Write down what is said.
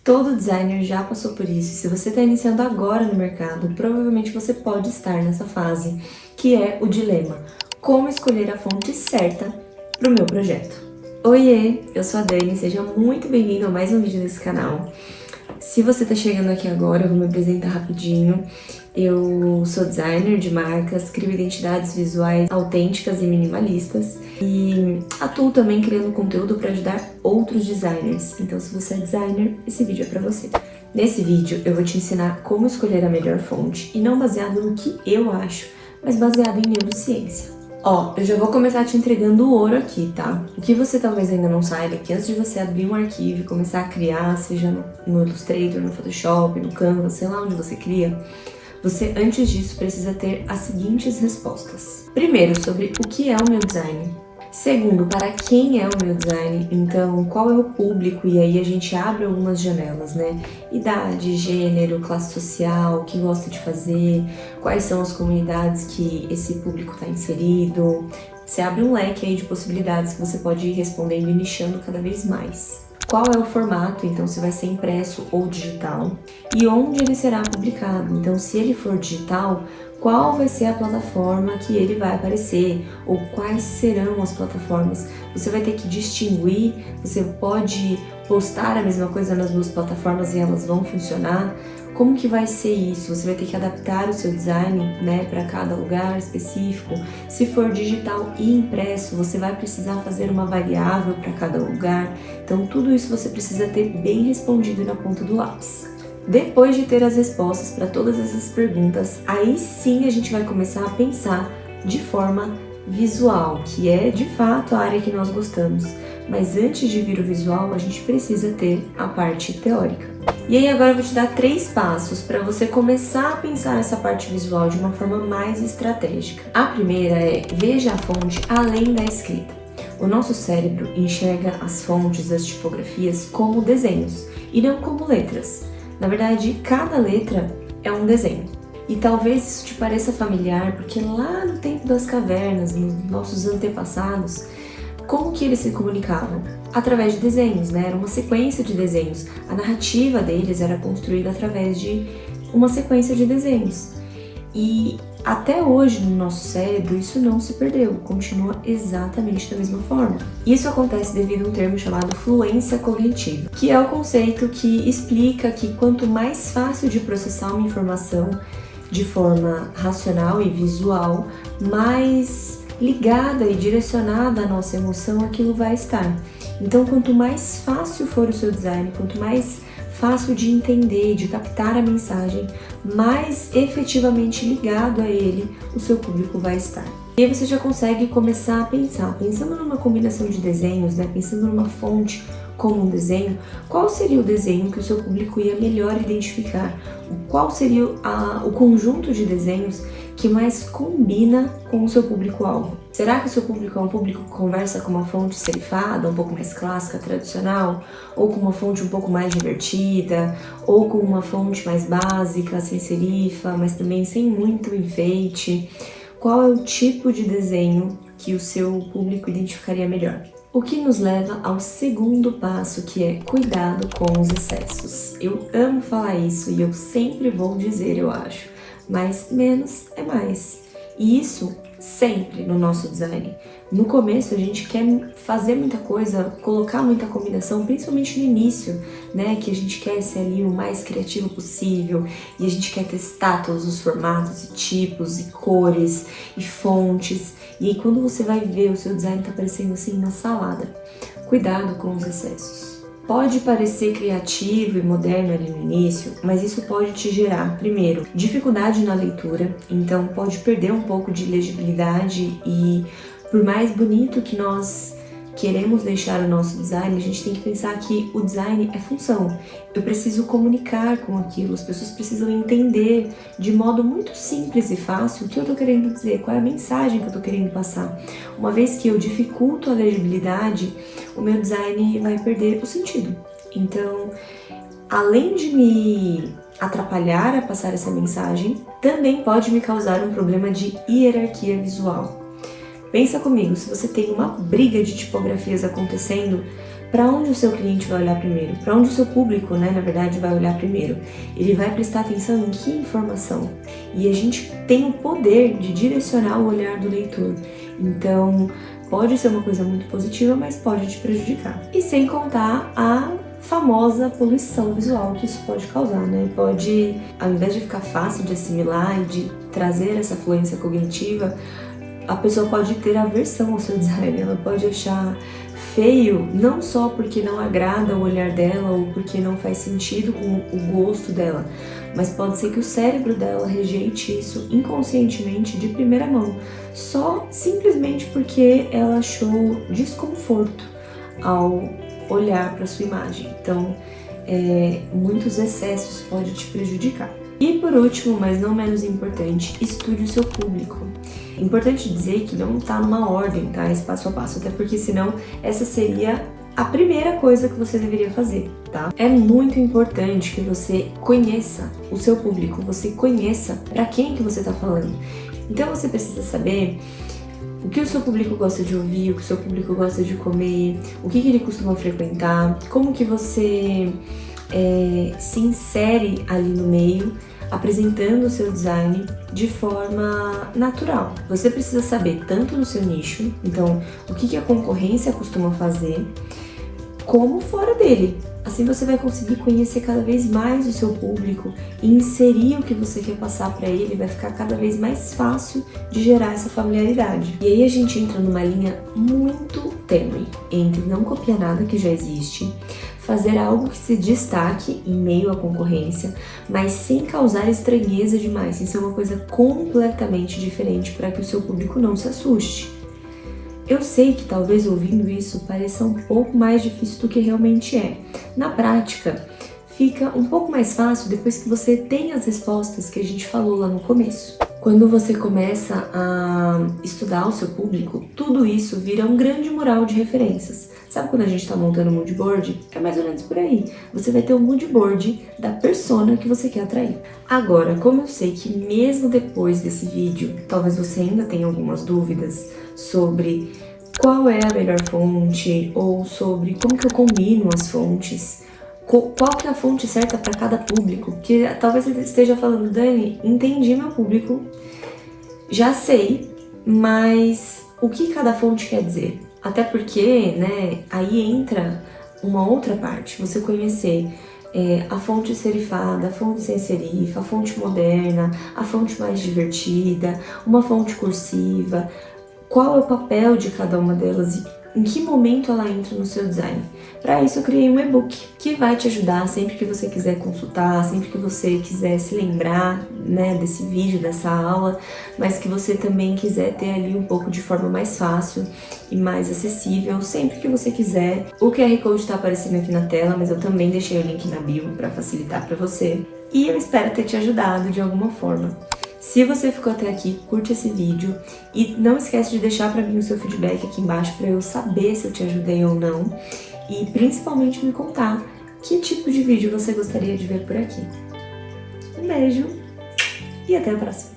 Todo designer já passou por isso. Se você está iniciando agora no mercado, provavelmente você pode estar nessa fase, que é o dilema: como escolher a fonte certa para o meu projeto. Oiê, eu sou a Dani, seja muito bem-vindo a mais um vídeo desse canal. Se você está chegando aqui agora, eu vou me apresentar rapidinho. Eu sou designer de marcas, crio identidades visuais autênticas e minimalistas e atuo também criando conteúdo para ajudar outros designers. Então, se você é designer, esse vídeo é para você. Nesse vídeo, eu vou te ensinar como escolher a melhor fonte e não baseado no que eu acho, mas baseado em neurociência. Ó, eu já vou começar te entregando o ouro aqui, tá? O que você talvez ainda não saiba é que antes de você abrir um arquivo e começar a criar, seja no Illustrator, no Photoshop, no Canva, sei lá onde você cria, você antes disso precisa ter as seguintes respostas. Primeiro, sobre o que é o meu design. Segundo, para quem é o meu design, então qual é o público, e aí a gente abre algumas janelas, né? Idade, gênero, classe social, o que gosta de fazer, quais são as comunidades que esse público está inserido. Você abre um leque aí de possibilidades que você pode ir respondendo e nichando cada vez mais. Qual é o formato, então se vai ser impresso ou digital, e onde ele será publicado. Então, se ele for digital, qual vai ser a plataforma que ele vai aparecer, ou quais serão as plataformas. Você vai ter que distinguir, você pode postar a mesma coisa nas duas plataformas e elas vão funcionar. Como que vai ser isso? Você vai ter que adaptar o seu design, né, para cada lugar específico. Se for digital e impresso, você vai precisar fazer uma variável para cada lugar. Então, tudo isso você precisa ter bem respondido na ponta do lápis. Depois de ter as respostas para todas essas perguntas, aí sim a gente vai começar a pensar de forma visual, que é de fato a área que nós gostamos. Mas antes de vir o visual, a gente precisa ter a parte teórica. E aí agora eu vou te dar 3 passos para você começar a pensar essa parte visual de uma forma mais estratégica. A primeira é: veja a fonte além da escrita. O nosso cérebro enxerga as fontes, as tipografias como desenhos e não como letras. Na verdade, cada letra é um desenho. E talvez isso te pareça familiar, porque lá no tempo das cavernas, nos nossos antepassados, como que eles se comunicavam? Através de desenhos, né? Era uma sequência de desenhos. A narrativa deles era construída através de uma sequência de desenhos. E até hoje no nosso cérebro isso não se perdeu, continua exatamente da mesma forma. Isso acontece devido a um termo chamado fluência cognitiva, que é o conceito que explica que quanto mais fácil de processar uma informação de forma racional e visual, mais ligada e direcionada à nossa emoção aquilo vai estar. Então, quanto mais fácil for o seu design, quanto mais fácil de entender, de captar a mensagem, mais efetivamente ligado a ele o seu público vai estar. E aí você já consegue começar a pensar, pensando numa combinação de desenhos, né? Pensando numa fonte como um desenho, qual seria o desenho que o seu público ia melhor identificar? Qual seria o conjunto de desenhos que mais combina com o seu público-alvo? Será que o seu público é um público que conversa com uma fonte serifada, um pouco mais clássica, tradicional? Ou com uma fonte um pouco mais divertida? Ou com uma fonte mais básica, sem serifa, mas também sem muito enfeite? Qual é o tipo de desenho que o seu público identificaria melhor? O que nos leva ao segundo passo, que é cuidado com os excessos. Eu amo falar isso e eu sempre vou dizer, eu acho, mas menos é mais. E isso sempre no nosso design. No começo a gente quer fazer muita coisa, colocar muita combinação, principalmente no início, né? Que a gente quer ser ali o mais criativo possível e a gente quer testar todos os formatos e tipos e cores e fontes. E aí quando você vai ver, o seu design tá parecendo assim uma salada. Cuidado com os excessos. Pode parecer criativo e moderno ali no início, mas isso pode te gerar, primeiro, dificuldade na leitura, então pode perder um pouco de legibilidade e por mais bonito que nós queremos deixar o nosso design, a gente tem que pensar que o design é função. Eu preciso comunicar com aquilo, as pessoas precisam entender de modo muito simples e fácil o que eu tô querendo dizer, qual é a mensagem que eu tô querendo passar. Uma vez que eu dificulto a legibilidade, o meu design vai perder o sentido. Então, além de me atrapalhar a passar essa mensagem, também pode me causar um problema de hierarquia visual. Pensa comigo, se você tem uma briga de tipografias acontecendo, para onde o seu cliente vai olhar primeiro? Para onde o seu público, né, na verdade, vai olhar primeiro? Ele vai prestar atenção em que informação? E a gente tem o poder de direcionar o olhar do leitor. Então, pode ser uma coisa muito positiva, mas pode te prejudicar. E sem contar a famosa poluição visual que isso pode causar, né? Pode, ao invés de ficar fácil de assimilar e de trazer essa fluência cognitiva, a pessoa pode ter aversão ao seu design, ela pode achar feio, não só porque não agrada o olhar dela ou porque não faz sentido com o gosto dela, mas pode ser que o cérebro dela rejeite isso inconscientemente de primeira mão, só simplesmente porque ela achou desconforto ao olhar para sua imagem. Então, muitos excessos podem te prejudicar. E por último, mas não menos importante, estude o seu público. Importante dizer que não está numa ordem, tá? Esse passo a passo, até porque senão essa seria a primeira coisa que você deveria fazer, tá? É muito importante que você conheça o seu público, você conheça para quem que você está falando. Então você precisa saber o que o seu público gosta de ouvir, o que o seu público gosta de comer, o que ele costuma frequentar, como que você se insere ali no meio, apresentando o seu design de forma natural. Você precisa saber tanto no seu nicho, então o que a concorrência costuma fazer, como fora dele. Assim você vai conseguir conhecer cada vez mais o seu público e inserir o que você quer passar para ele, vai ficar cada vez mais fácil de gerar essa familiaridade. E aí a gente entra numa linha muito tênue entre não copiar nada que já existe, fazer algo que se destaque em meio à concorrência, mas sem causar estranheza demais, sem ser uma coisa completamente diferente para que o seu público não se assuste. Eu sei que talvez ouvindo isso pareça um pouco mais difícil do que realmente é. Na prática, fica um pouco mais fácil depois que você tem as respostas que a gente falou lá no começo. Quando você começa a estudar o seu público, tudo isso vira um grande mural de referências. Sabe quando a gente está montando um mood board? É mais ou menos por aí. Você vai ter um mood board da persona que você quer atrair. Agora, como eu sei que mesmo depois desse vídeo, talvez você ainda tenha algumas dúvidas sobre qual é a melhor fonte ou sobre como que eu combino as fontes, qual que é a fonte certa para cada público, que talvez você esteja falando, Dani, entendi meu público, já sei, mas o que cada fonte quer dizer? Até porque, né, aí entra uma outra parte, você conhecer a fonte serifada, a fonte sem serifa, a fonte moderna, a fonte mais divertida, uma fonte cursiva, qual é o papel de cada uma delas e em que momento ela entra no seu design. Para isso eu criei um e-book que vai te ajudar sempre que você quiser consultar, sempre que você quiser se lembrar, né, desse vídeo, dessa aula, mas que você também quiser ter ali um pouco de forma mais fácil e mais acessível, sempre que você quiser. O QR Code está aparecendo aqui na tela, mas eu também deixei o link na bio para facilitar para você. E eu espero ter te ajudado de alguma forma. Se você ficou até aqui, curte esse vídeo e não esquece de deixar para mim o seu feedback aqui embaixo para eu saber se eu te ajudei ou não e principalmente me contar que tipo de vídeo você gostaria de ver por aqui. Um beijo e até a próxima!